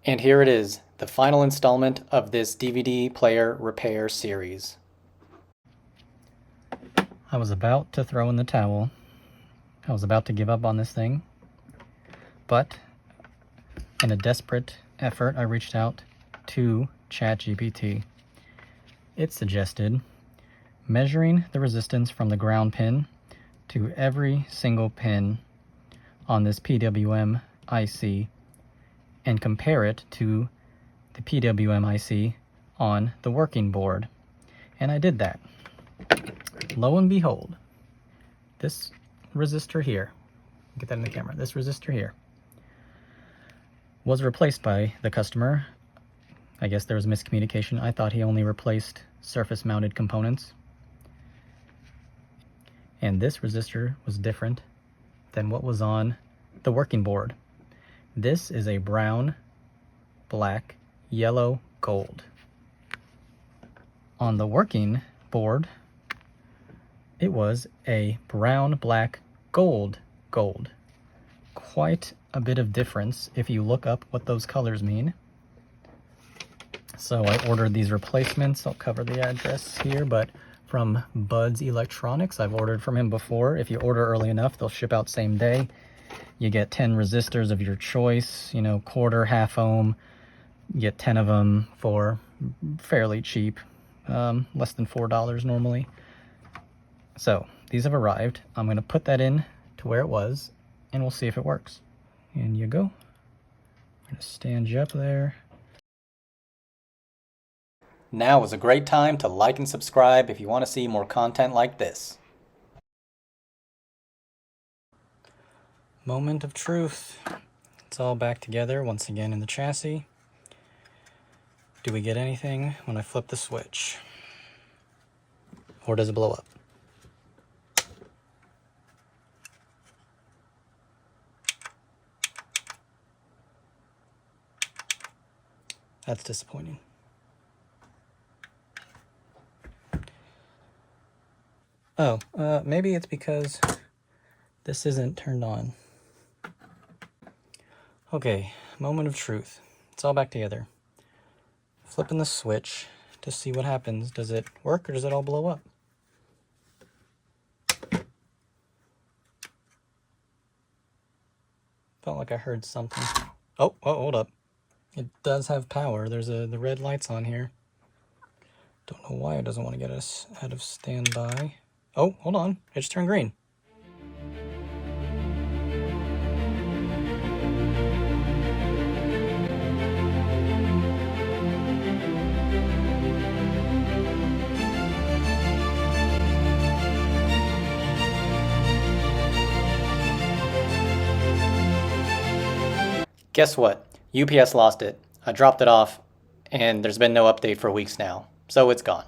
And here it is, the final installment of this DVD player repair series. I was about to throw in the towel. I was about to give up on this thing. But in a desperate effort, I reached out to ChatGPT. It suggested measuring the resistance from the ground pin to every single pin on this PWM IC and compare it to the PWM IC on the working board. And I did that. Lo and behold, this resistor here, get that in the camera, this resistor here was replaced by the customer. I guess there was miscommunication. I thought he only replaced surface mounted components. And this resistor was different than what was on the working board. This is a brown, black, yellow, gold. On the working board, it was a brown, black, gold, gold. Quite a bit of difference if you look up what those colors mean. So I ordered these replacements. I'll cover the address here, but from Bud's Electronics. I've ordered from him before. If you order early enough, they'll ship out same day. You get 10 resistors of your choice, quarter, half ohm. You get 10 of them for fairly cheap, less than $4 normally. So these have arrived. I'm going to put that in to where it was, and we'll see if it works. In you go. I'm going to stand you up there. Now is a great time to like and subscribe if you want to see more content like this. Moment of truth. It's all back together once again in the chassis. Do we get anything when I flip the switch? Or does it blow up? That's disappointing. Oh, maybe it's because this isn't turned on. Okay, moment of truth. It's all back together. Flipping the switch to see what happens. Does it work or does it all blow up? Felt like I heard something. Oh, hold up. It does have power. There's the red lights on here. Don't know why it doesn't want to get us out of standby. Oh, hold on. It just turned green. Guess what? UPS lost it. I dropped it off, and there's been no update for weeks now, so it's gone.